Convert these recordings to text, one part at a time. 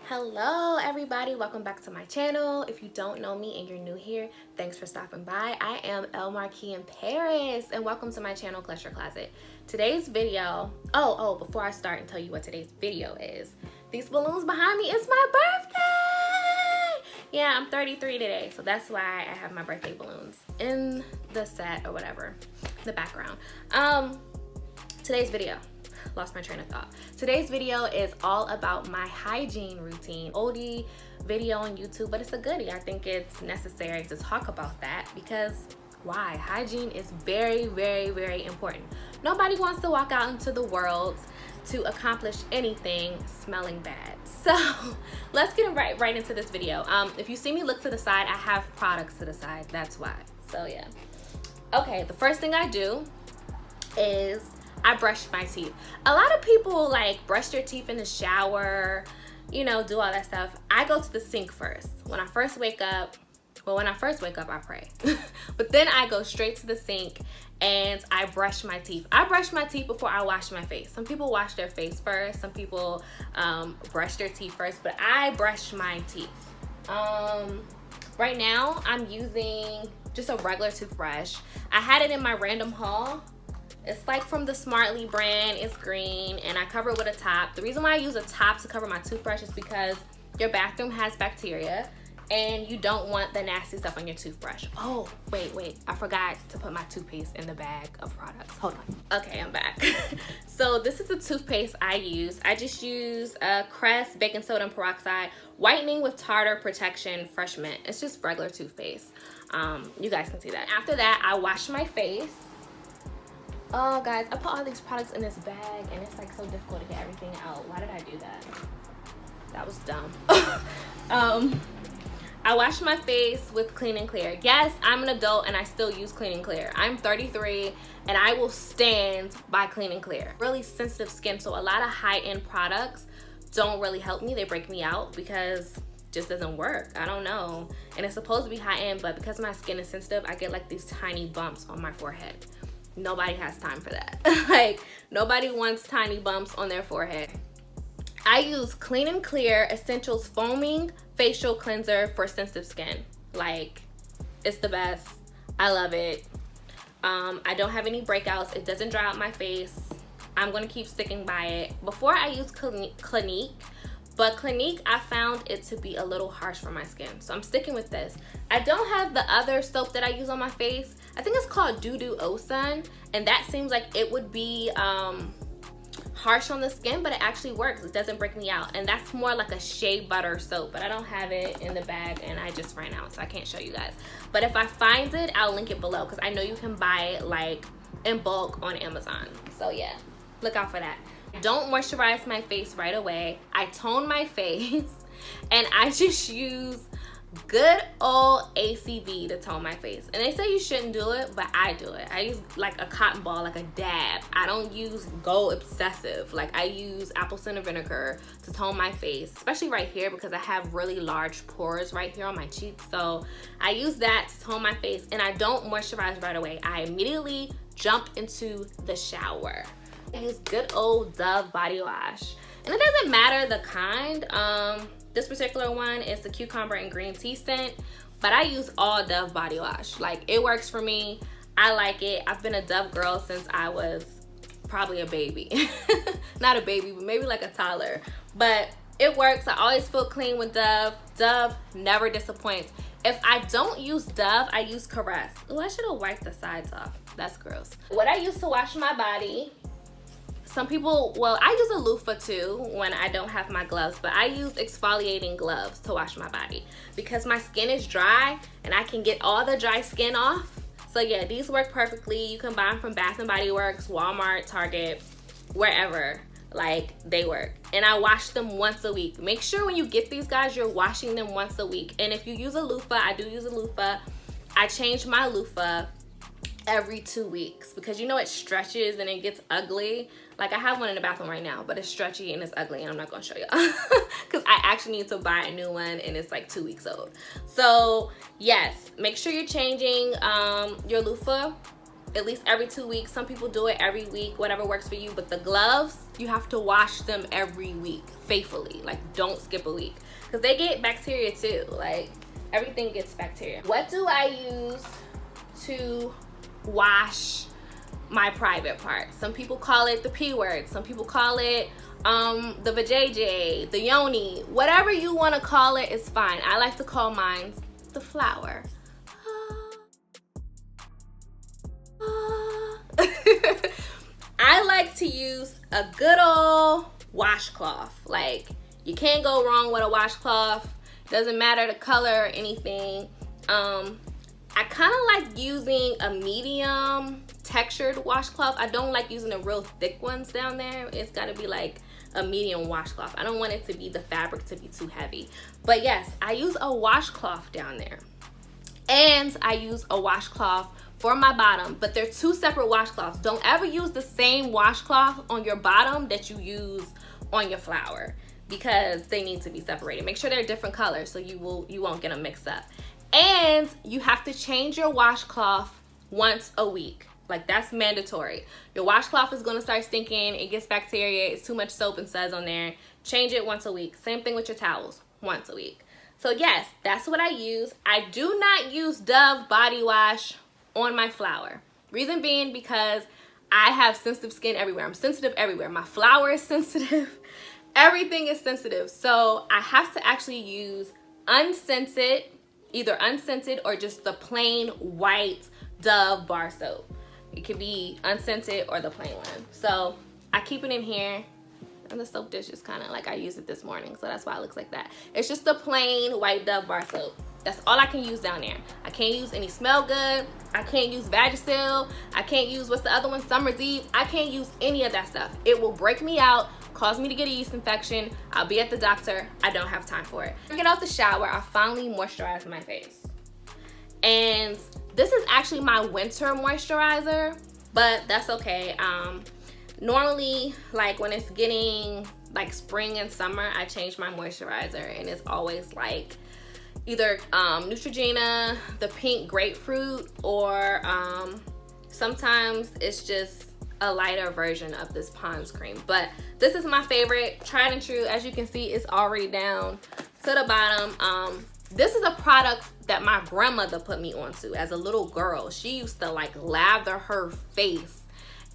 Hello everybody, welcome back to my channel. If you don't know me and you're new here, thanks for stopping by. I am El Marquis in Paris and welcome to my channel, Cluster Closet. Today's video, before I start and tell you what today's video is, these balloons behind me, it's my birthday! Yeah, I'm 33 today, so that's why I have my birthday balloons in the set or whatever, the background. Today's video, lost my train of thought. Today's video is all about my hygiene routine. Oldie video on YouTube, but it's a goodie. I think it's necessary to talk about that because why? Hygiene is very, very, very important. Nobody wants to walk out into the world to accomplish anything smelling bad. So let's get right into this video. If you see me look to the side, I have products to the side. That's why. So yeah. Okay, the first thing I do is I brush my teeth. A lot of people like brush their teeth in the shower, you know, do all that stuff. I go to the sink first. When I first wake up, I pray. But then I go straight to the sink and I brush my teeth. I brush my teeth before I wash my face. Some people wash their face first. Some people brush their teeth first, but I brush my teeth. Right now I'm using just a regular toothbrush. I had it in my random haul. It's like from the Smartly brand. It's green and I cover it with a top. The reason why I use a top to cover my toothbrush is because your bathroom has bacteria and you don't want the nasty stuff on your toothbrush. Oh, wait. I forgot to put my toothpaste in the bag of products. Hold on. Okay, I'm back. So this is the toothpaste I use. I just use Crest baking soda and peroxide, whitening with tartar protection, fresh mint. It's just regular toothpaste. You guys can see that. After that, I wash my face. Oh guys, I put all these products in this bag and it's like so difficult to get everything out. Why did I do that? That was dumb. I wash my face with Clean and Clear. Yes, I'm an adult and I still use Clean and Clear. I'm 33 and I will stand by Clean and Clear. Really sensitive skin, so a lot of high-end products don't really help me. They break me out because it just doesn't work. I don't know. And it's supposed to be high-end, but because my skin is sensitive, I get like these tiny bumps on my forehead. Nobody has time for that. Like, nobody wants tiny bumps on their forehead. I use Clean and Clear Essentials Foaming Facial Cleanser for sensitive skin. Like, it's the best. I love it. I don't have any breakouts. It doesn't dry out my face. I'm gonna keep sticking by it. Before I used Clinique, but Clinique, I found it to be a little harsh for my skin. So I'm sticking with this. I don't have the other soap that I use on my face. I think it's called Doo Osun, and that seems like it would be harsh on the skin, but it actually works. It doesn't break me out. And that's more like a shea butter soap, but I don't have it in the bag and I just ran out, so I can't show you guys. But if I find it, I'll link it below because I know you can buy it like in bulk on Amazon. So yeah, look out for that. Don't moisturize my face right away. I tone my face and I just use good old ACV to tone my face. And they say you shouldn't do it, but I do it. I use like a cotton ball, like a dab. I don't use Go Obsessive. Like, I use apple cider vinegar to tone my face, especially right here because I have really large pores right here on my cheeks. So I use that to tone my face, and I don't moisturize right away. I immediately jump into the shower. I use good old Dove body wash, and it doesn't matter the kind. This particular one is the cucumber and green tea scent, but I use all Dove body wash. Like, it works for me. I like it. I've been a Dove girl since I was probably a baby. Not a baby, but maybe like a toddler. But it works. I always feel clean with Dove. Dove never disappoints. If I don't use Dove, I use Caress. Oh, I should have wiped the sides off. That's gross. What I use to wash my body, some people, well, I use a loofah too when I don't have my gloves, but I use exfoliating gloves to wash my body because my skin is dry and I can get all the dry skin off. So yeah, these work perfectly. You can buy them from Bath & Body Works, Walmart, Target, wherever. Like, they work. And I wash them once a week. Make sure when you get these, guys, you're washing them once a week. And if you use a loofah, I do use a loofah. I change my loofah every 2 weeks because, you know, it stretches and it gets ugly. Like, I have one in the bathroom right now, but it's stretchy and it's ugly and I'm not gonna show y'all because I actually need to buy a new one and it's like 2 weeks old. So yes, make sure you're changing your loofah at least every 2 weeks. Some people do it every week, whatever works for you. But the gloves, you have to wash them every week faithfully. Like, don't skip a week, because they get bacteria too. Like, everything gets bacteria. What do I use to wash my private parts? Some people call it the P word. Some people call it the vajayjay, the yoni. Whatever you want to call it is fine. I like to call mine the flower. I like to use a good old washcloth. Like, you can't go wrong with a washcloth. Doesn't matter the color or anything. I kind of like using a medium textured washcloth. I don't like using the real thick ones down there. It's got to be like a medium washcloth. I don't want it to be the fabric to be too heavy. But yes, I use a washcloth down there. And I use a washcloth for my bottom, but they're two separate washcloths. Don't ever use the same washcloth on your bottom that you use on your flower, because they need to be separated. Make sure they're different colors so you won't get them mixed up. And you have to change your washcloth once a week. Like, that's mandatory. Your washcloth is gonna start stinking. It gets bacteria. It's too much soap and suds on there. Change it once a week. Same thing with your towels, once a week. So yes, that's what I use. I do not use Dove body wash on my flower. Reason being, because I have sensitive skin everywhere. I'm sensitive everywhere. My flower is sensitive. Everything is sensitive. So I have to actually use unscented, either unscented or just the plain white Dove bar soap. It could be unscented or the plain one. So I keep it in here. And the soap dish is kind of like, I used it this morning, so that's why it looks like that. It's just the plain white Dove bar soap. That's all I can use down there. I can't use any Smell Good. I can't use Vagisil. I can't use, what's the other one, Summer's Eve. I can't use any of that stuff. It will break me out, cause me to get a yeast infection. I'll be at the doctor. I don't have time for it. I get out the shower, I finally moisturize my face. And this is actually my winter moisturizer, but that's okay. Normally, like when it's getting like spring and summer, I change my moisturizer, and it's always like either Neutrogena, the pink grapefruit, or sometimes it's just a lighter version of this Pond's cream. But this is my favorite, tried and true. As you can see, it's already down to the bottom. This is a product that my grandmother put me onto as a little girl. She used to like lather her face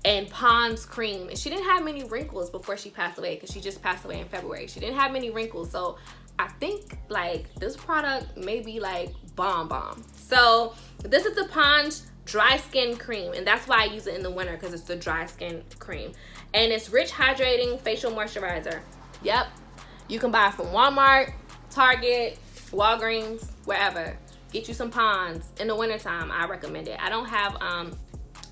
and Pond's cream, and she didn't have many wrinkles before she passed away, because she just passed away in February. She didn't have many wrinkles, so I think like this product may be like bomb. So this is the Pond's dry skin cream, and that's why I use it in the winter, because it's the dry skin cream, and it's rich hydrating facial moisturizer. Yep, you can buy it from Walmart, Target, Walgreens, wherever. Get you some Pond's in the wintertime. I recommend it. I don't have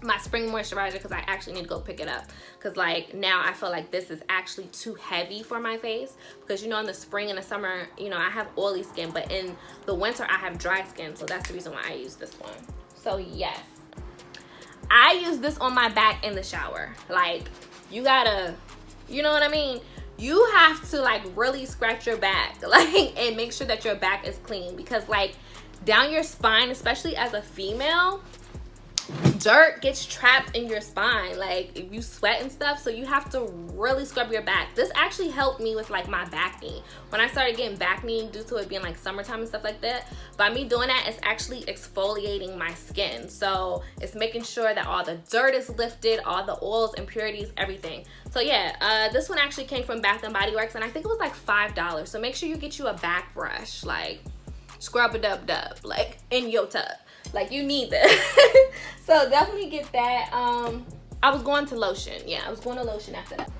my spring moisturizer because I actually need to go pick it up, because like now I feel like this is actually too heavy for my face, because you know in the spring and the summer, you know, I have oily skin, but in the winter I have dry skin, so that's the reason why I use this one. So yes, I use this on my back in the shower. Like, you gotta, you know what I mean, you have to like really scratch your back, like, and make sure that your back is clean, because like down your spine, especially as a female, dirt gets trapped in your spine, like if you sweat and stuff, so you have to really scrub your back. This actually helped me with like my back knee. When I started getting back knee due to it being like summertime and stuff like that, by me doing that, it's actually exfoliating my skin. So it's making sure that all the dirt is lifted, all the oils, impurities, everything. So yeah, this one actually came from Bath & Body Works, and I think it was like $5. So make sure you get you a back brush, like scrub-a-dub-dub, like in your tub. Like, you need that. So definitely get that. I was going to Lotion. Yeah, I was going to Lotion after that.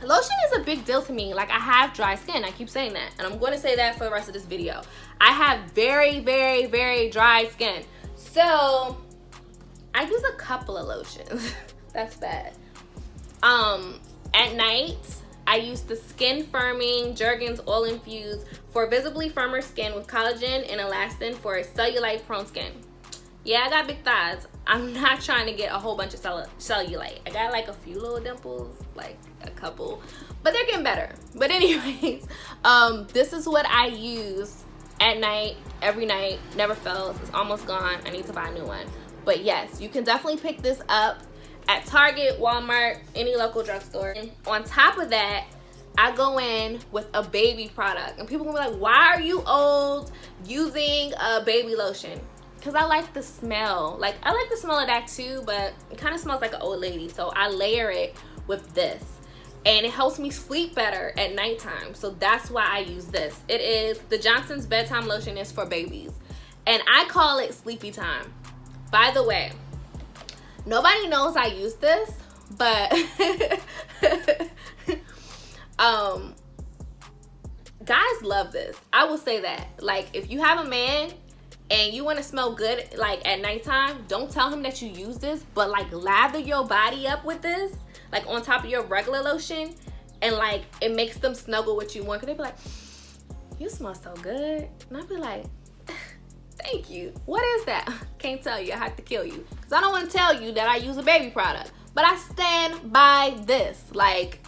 Lotion is a big deal to me. Like, I have dry skin. I keep saying that, and I'm going to say that for the rest of this video. I have very, very, very dry skin. So I use a couple of lotions. That's bad. At night, I use the Skin Firming Jergens Oil Infused for visibly firmer skin with collagen and elastin for cellulite prone skin. Yeah, I got big thighs. I'm not trying to get a whole bunch of cellulite. I got like a few little dimples, like a couple, but they're getting better. But anyways, this is what I use at night, every night, never fails. It's almost gone. I need to buy a new one. But yes, you can definitely pick this up at Target, Walmart, any local drugstore. And on top of that, I go in with a baby product. And people will be like, why are you old using a baby lotion? Because I like the smell. Like, I like the smell of that too, but it kind of smells like an old lady. So I layer it with this. And it helps me sleep better at nighttime. So that's why I use this. It is, the Johnson's Bedtime Lotion is for babies. And I call it Sleepy Time. By the way, nobody knows I use this, but guys love this. I will say that. Like, if you have a man and you want to smell good like at nighttime, don't tell him that you use this, but like lather your body up with this, like on top of your regular lotion, and like it makes them snuggle with you more, because they be like, you smell so good. And I'll be like, thank you. What is that? Can't tell you. I have to kill you, because I don't want to tell you that I use a baby product, but I stand by this. Like,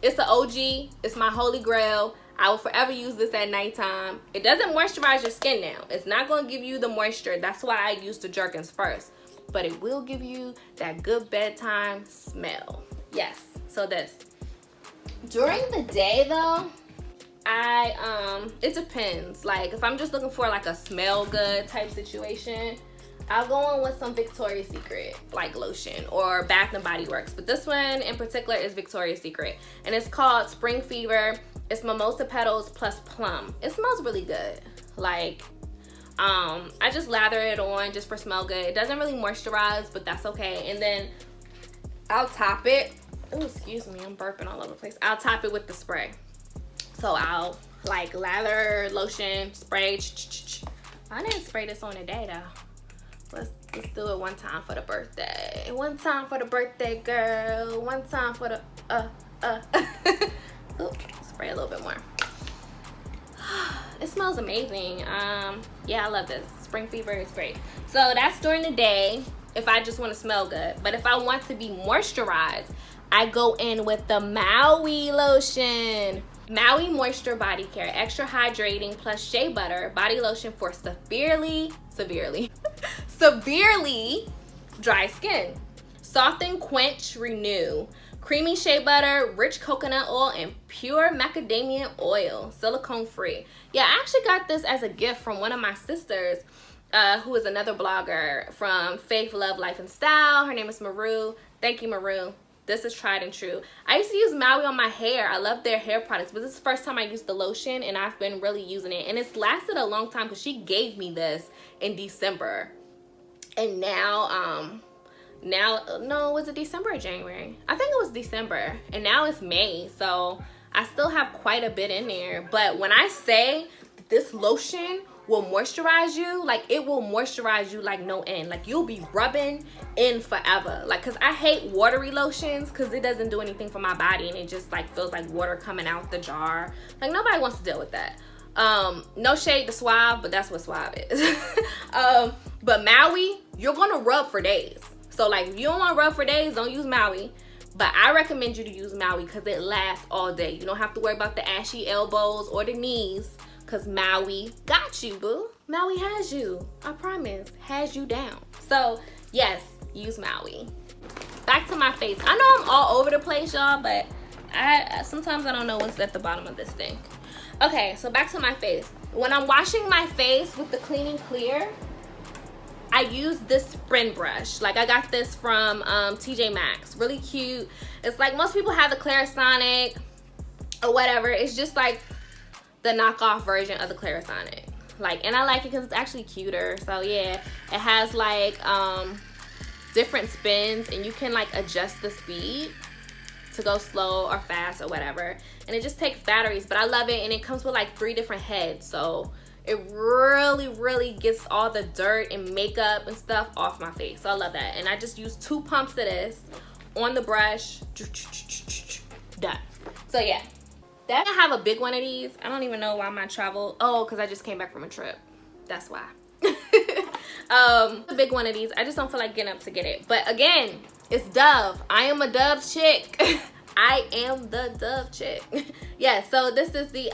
it's an OG. It's my holy grail. I will forever use this at nighttime. It doesn't moisturize your skin now. It's not going to give you the moisture. That's why I use the Jergens first. But it will give you that good bedtime smell. Yes. So this. During the day though, it depends. Like, if I'm just looking for like a smell good type situation, I'll go in with some Victoria's Secret like lotion or Bath and Body Works. But this one in particular is Victoria's Secret, and it's called Spring Fever. It's mimosa petals plus plum. It smells really good. Like, I just lather it on just for smell good. It doesn't really moisturize, but that's okay. And then I'll top it. Oh, excuse me, I'm burping all over the place. I'll top it with the spray. So I'll like lather, lotion, spray. I didn't spray this on a day though. Let's do it one time for the birthday. One time for the birthday, girl. One time for the Oops, spray a little bit more. It smells amazing. Yeah, I love this. Spring Fever is great. So that's during the day if I just want to smell good. But if I want to be moisturized, I go in with the Maui lotion. Maui Moisture Body Care, extra hydrating plus shea butter body lotion for severely dry skin. Soften, quench, renew. Creamy shea butter, rich coconut oil, and pure macadamia oil, silicone free. Yeah, I actually got this as a gift from one of my sisters, who is another blogger from Faith, Love, Life, and Style. Her name is Maru. Thank you, Maru. This is tried and true. I used to use Maui on my hair. I love their hair products, but this is the first time I used the lotion, and I've been really using it. And it's lasted a long time because she gave me this in December. And now, no, was it December or January? I think it was December. And now it's May, so I still have quite a bit in there. But when I say this lotion will moisturize you, like it will moisturize you like no end. Like you'll be rubbing in forever. Like, cause I hate watery lotions because it doesn't do anything for my body and it just like feels like water coming out the jar. Like nobody wants to deal with that. No shade to Suave, but that's what Suave is. But Maui, you're gonna rub for days. So like if you don't want to rub for days, don't use Maui. But I recommend you to use Maui because it lasts all day. You don't have to worry about the ashy elbows or the knees because Maui got you, boo. Maui has you. I promise. Has you down. So yes, use Maui. Back to my face. I know I'm all over the place, y'all, but sometimes I don't know what's at the bottom of this thing. Okay, so back to my face. When I'm washing my face with the Clean and Clear, I use this spin brush. Like I got this from TJ Maxx. Really cute. It's like most people have the Clarisonic or whatever. It's just like the knockoff version of the Clarisonic. Like, and I like it because it's actually cuter. So yeah, it has like different spins and you can like adjust the speed to go slow or fast or whatever. And it just takes batteries, but I love it. And it comes with like 3 different heads. So it really gets all the dirt and makeup and stuff off my face. So I love that. And I just use 2 pumps of this on the brush. Done. So yeah, I have a big one of these. I don't even know why my travel. Oh, because I just came back from a trip. That's why. A big one of these. I just don't feel like getting up to get it. But again, it's Dove. I am a Dove chick. I am the Dove chick. Yeah, so this is the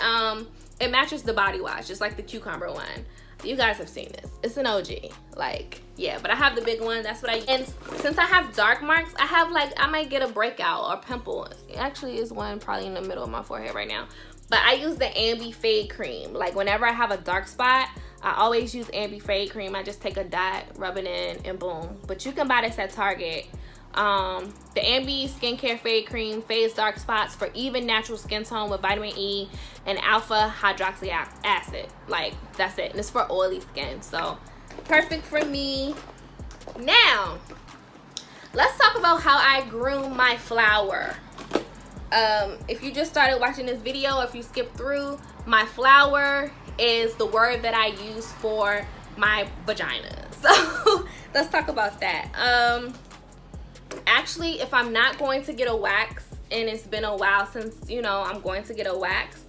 it matches the body wash, just like the cucumber one. You guys have seen this. It's an OG. Like, yeah, but I have the big one. That's what I use. And since I have dark marks, I have like, I might get a breakout or pimple. It actually is one probably in the middle of my forehead right now. But I use the Ambi Fade Cream. Like, whenever I have a dark spot, I always use Ambi Fade Cream. I just take a dot, rub it in, and boom. But you can buy this at Target. The Ambi Skincare Fade Cream fades dark spots for even natural skin tone with vitamin E and alpha hydroxy acid. Like, that's it. And it's for oily skin, so perfect for me. Now, let's talk about how I groom my flower. If you just started watching this video, if you skipped through, my flower is the word that I use for my vagina. So let's talk about that. Actually, if I'm not going to get a wax, and it's been a while since, you know, I'm going to get a wax,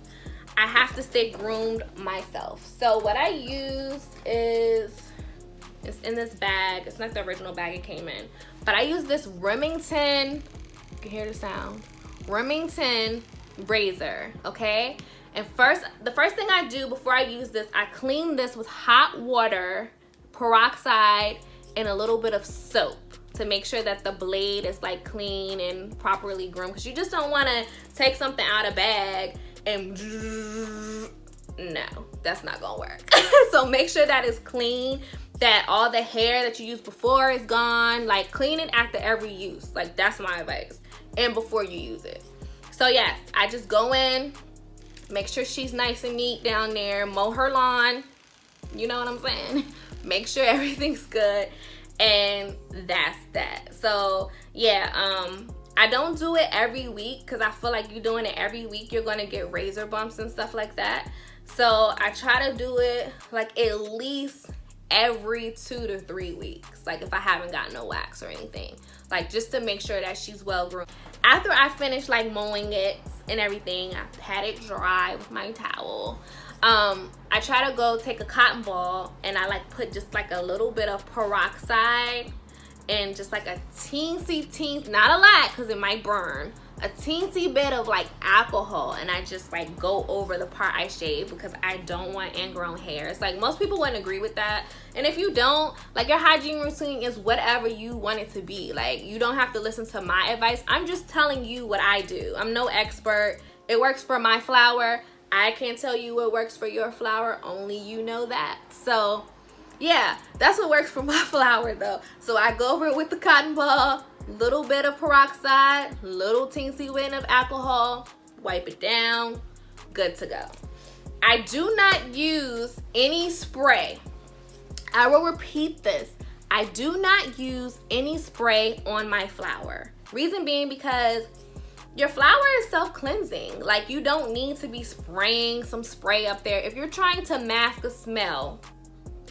I have to stay groomed myself. So what I use is, it's in this bag. It's not the original bag it came in, but I use this Remington, you can hear the sound, Remington razor, okay? And the first thing I do before I use this, I clean this with hot water, peroxide, and a little bit of soap to make sure that the blade is like clean and properly groomed, because you just don't want to take something out of bag and no, that's not gonna work. So make sure that it's clean, that all the hair that you used before is gone. Like, clean it after every use. Like, that's my advice. And before you use it. So yes, I just go in, make sure she's nice and neat down there, mow her lawn, you know what I'm saying? Make sure everything's good, and that's that. So yeah, I don't do it every week, because I feel like you're doing it every week, you're gonna get razor bumps and stuff like that. So I try to do it like at least every 2 to 3 weeks, like if I haven't gotten a wax or anything, like just to make sure that she's well groomed. After I finish like mowing it and everything, I pat it dry with my towel. I try to go take a cotton ball and I like put just like a little bit of peroxide and just like a teensy, not a lot because it might burn, a teensy bit of like alcohol, and I just like go over the part I shave because I don't want ingrown hairs. Like, most people wouldn't agree with that, and if you don't, like, your hygiene routine is whatever you want it to be. Like, you don't have to listen to my advice. I'm just telling you what I do. I'm no expert. It works for my flower. I can't tell you what works for your flower, only you know that. So yeah, that's what works for my flower though. So I go over it with the cotton ball, little bit of peroxide, little teensy bit of alcohol, wipe it down, good to go. I do not use any spray. I will repeat this. I do not use any spray on my flower. Reason being because your flower is self-cleansing. Like, you don't need to be spraying some spray up there. If you're trying to mask a smell,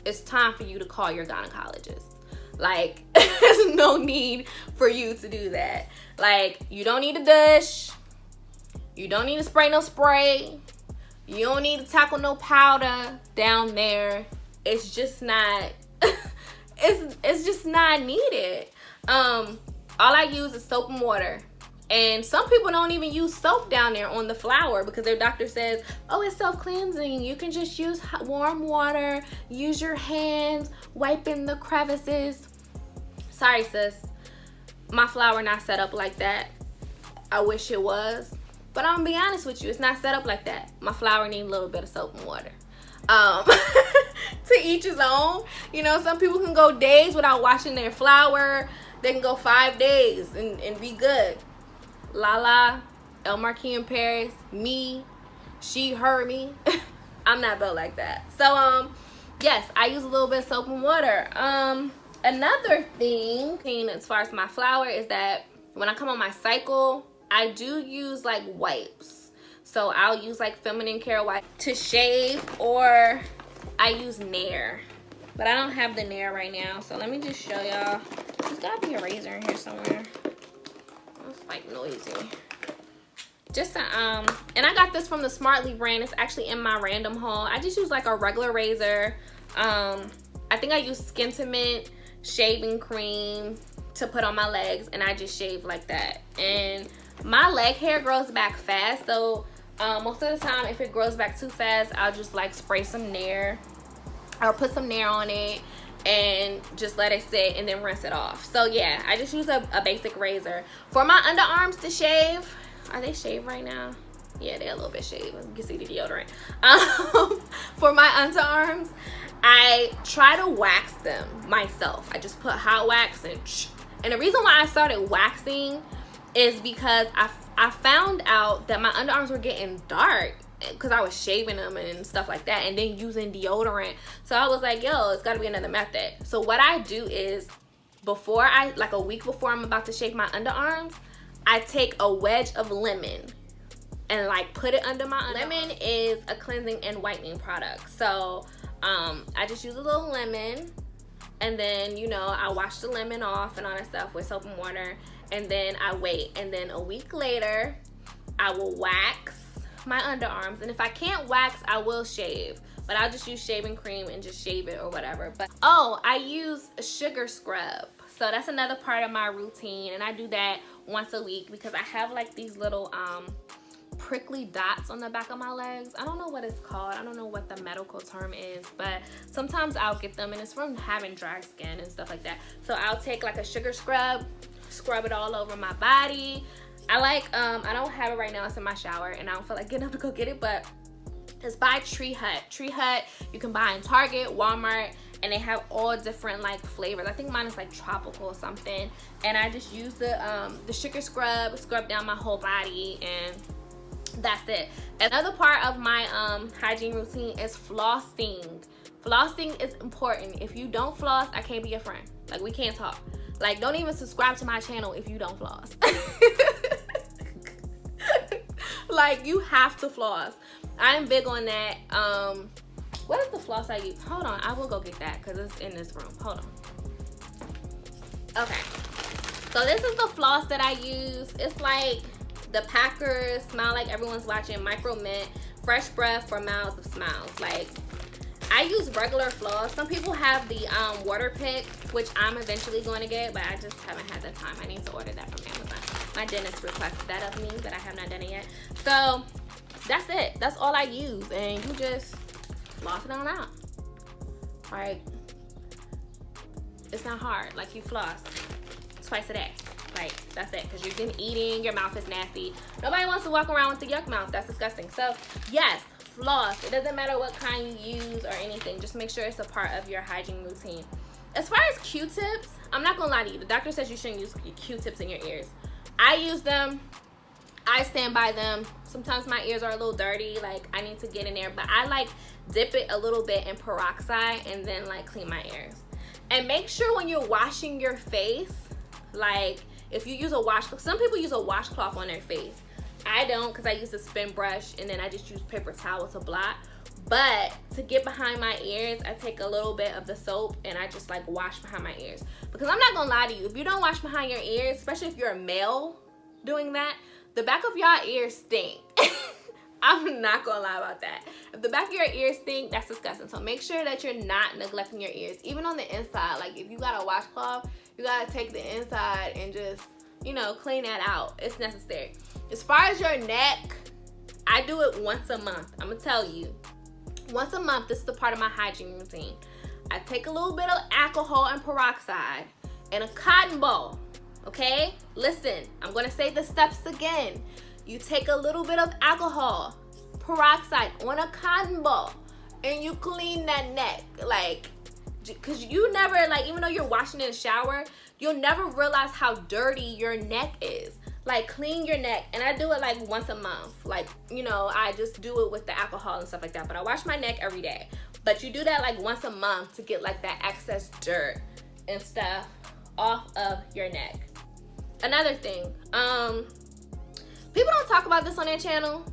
it's time for you to call your gynecologist. Like, there's no need for you to do that. Like, you don't need a dish. You don't need to spray no spray. You don't need to tackle no powder down there. It's just not, it's just not needed. All I use is soap and water. And some people don't even use soap down there on the flower because their doctor says, oh, it's self-cleansing. You can just use warm water, use your hands, wipe in the crevices. Sorry, sis. My flower not set up like that. I wish it was. But I'm gonna be honest with you, it's not set up like that. My flower needs a little bit of soap and water. To each his own. You know, some people can go days without washing their flower. They can go 5 days and be good. Lala, El Marquis in Paris, me, she, her, me. I'm not built like that. So, yes, I use a little bit of soap and water. Another thing as far as my flower is that when I come on my cycle, I do use like wipes. So I'll use like feminine care wipe to shave, or I use Nair. But I don't have the Nair right now, so let me just show y'all. There's gotta be a razor in here somewhere. It's like noisy. Just and I got this from the Smartly brand. It's actually in my random haul. I just use like a regular razor. I think I use Skintimate shaving cream to put on my legs, and I just shave like that. And my leg hair grows back fast, so most of the time if it grows back too fast, I'll just like spray some Nair. or put some Nair on it and just let it sit and then rinse it off. So yeah, I just use a basic razor. For my underarms to shave, are they shaved right now? Yeah, they're a little bit shaved. You can see the deodorant. For my underarms, I try to wax them myself. I just put hot wax and the reason why I started waxing is because I found out that my underarms were getting dark because I was shaving them and stuff like that, and then using deodorant. So I was like, yo, it's got to be another method. So what I do is, before like a week before I'm about to shave my underarms, I take a wedge of lemon and like put it under my underarms. Lemon is a cleansing and whitening product. So I just use a little lemon, and then, you know, I wash the lemon off and all that stuff with soap and water, and then I wait. And then a week later, I will wax my underarms, and if I can't wax, I will shave, but I'll just use shaving cream and just shave it or whatever. But oh, I use a sugar scrub, so that's another part of my routine, and I do that once a week because I have like these little prickly dots on the back of my legs. I don't know what it's called. I don't know what the medical term is, but sometimes I'll get them, and it's from having dry skin and stuff like that. So I'll take like a sugar scrub, scrub it all over my body. I like, I don't have it right now, it's in my shower, and I don't feel like getting up to go get it, but it's by Tree Hut. Tree Hut, you can buy in Target, Walmart, and they have all different like flavors. I think mine is like tropical or something, and I just use the sugar scrub down my whole body, and that's it. Another part of my hygiene routine is flossing. Flossing is important. If you don't floss, I can't be your friend. Like, we can't talk. Like, don't even subscribe to my channel if you don't floss. Like, you have to floss. I'm big on that. What is the floss I use? Hold on, I will go get that because it's in this room. Hold on. Okay, so this is the floss that I use. It's like the Packers Smile Like Everyone's Watching Micro Mint Fresh Breath for Miles of Smiles. Like, I use regular floss. Some people have the water pick, which I'm eventually going to get, but I just haven't had the time. I need to order that from Amazon. My dentist requested that of me, but I have not done it yet. So that's it. That's all I use, and you just floss it on out. Like, it's not hard. Like, you floss twice a day. Like, that's it, because you've been eating, your mouth is nasty. Nobody wants to walk around with the yuck mouth. That's disgusting. So yes, floss. It doesn't matter what kind you use or anything. Just make sure it's a part of your hygiene routine. As far as Q-tips, I'm not gonna lie to you. The doctor says you shouldn't use Q-tips in your ears. I use them. I stand by them. Sometimes my ears are a little dirty. Like, I need to get in there, but I like dip it a little bit in peroxide and then like clean my ears. And make sure when you're washing your face, like if you use a washcloth, some people use a washcloth on their face. I don't, because I use a spin brush and then I just use paper towel to blot. But to get behind my ears, I take a little bit of the soap and I just like wash behind my ears. Because I'm not gonna lie to you, if you don't wash behind your ears, especially if you're a male doing that, the back of your ears stink. I'm not gonna lie about that. If the back of your ears stink, that's disgusting. So make sure that you're not neglecting your ears, even on the inside. Like, if you got a washcloth, you gotta take the inside and just, you know, clean that out. It's necessary. As far as your neck, I do it once a month. I'm gonna tell you, once a month, this is the part of my hygiene routine. I take a little bit of alcohol and peroxide in a cotton ball, okay? Listen, I'm gonna say the steps again. You take a little bit of alcohol, peroxide on a cotton ball, and you clean that neck. Like, because you never, like, even though you're washing in the shower, you'll never realize how dirty your neck is. Like, clean your neck. And I do it like once a month. Like, you know, I just do it with the alcohol and stuff like that. But I wash my neck every day. But you do that like once a month to get like that excess dirt and stuff off of your neck. Another thing, people don't talk about this on their channel.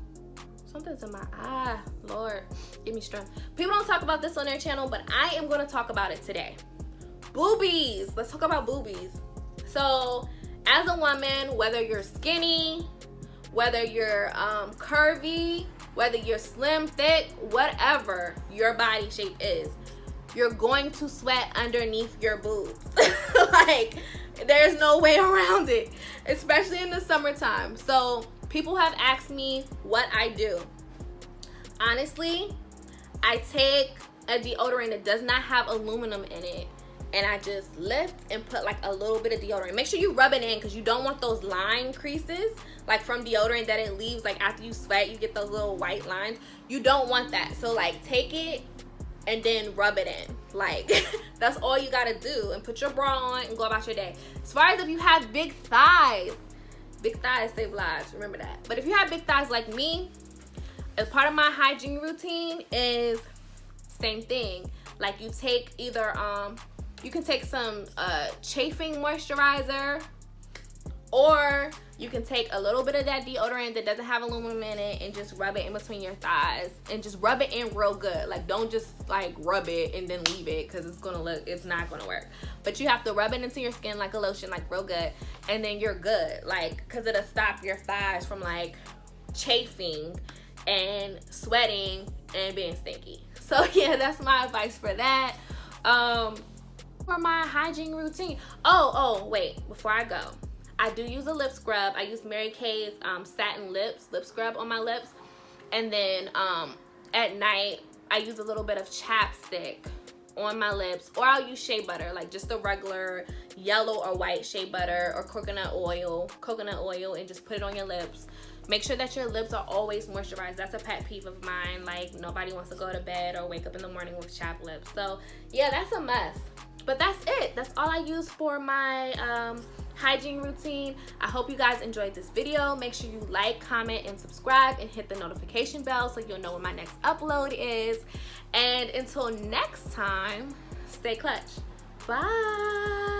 Something's in my eye. Lord, give me strength. People don't talk about this on their channel, but I am going to talk about it today. Boobies. Let's talk about boobies. So, as a woman, whether you're skinny, whether you're curvy, whether you're slim, thick, whatever your body shape is, you're going to sweat underneath your boobs. Like, there's no way around it, especially in the summertime. So people have asked me what I do. Honestly, I take a deodorant that does not have aluminum in it, and I just lift and put like a little bit of deodorant. Make sure you rub it in, because you don't want those line creases like from deodorant that it leaves. Like after you sweat, you get those little white lines. You don't want that. So like take it and then rub it in. Like that's all you gotta do, and put your bra on and go about your day. As far as if you have big thighs save lives, remember that. But if you have big thighs like me, as part of my hygiene routine is same thing. Like you take either you can take some chafing moisturizer, or you can take a little bit of that deodorant that doesn't have aluminum in it and just rub it in between your thighs, and just rub it in real good. Like don't just like rub it and then leave it, because it's not gonna work. But you have to rub it into your skin like a lotion, like real good, and then you're good. Like, because it'll stop your thighs from like chafing and sweating and being stinky. So yeah, that's my advice for that. For my hygiene routine, oh wait, before I go, I do use a lip scrub. I use Mary Kay's satin lip scrub on my lips, and then at night I use a little bit of chapstick on my lips, or I'll use shea butter, like just the regular yellow or white shea butter, or coconut oil, and just put it on your lips. Make sure that your lips are always moisturized. That's a pet peeve of mine. Like nobody wants to go to bed or wake up in the morning with chapped lips. So yeah, that's a must. But that's it. That's all I use for my hygiene routine. I hope you guys enjoyed this video. Make sure you like, comment, and subscribe, and hit the notification bell so you'll know when my next upload is. And until next time, stay clutch. Bye.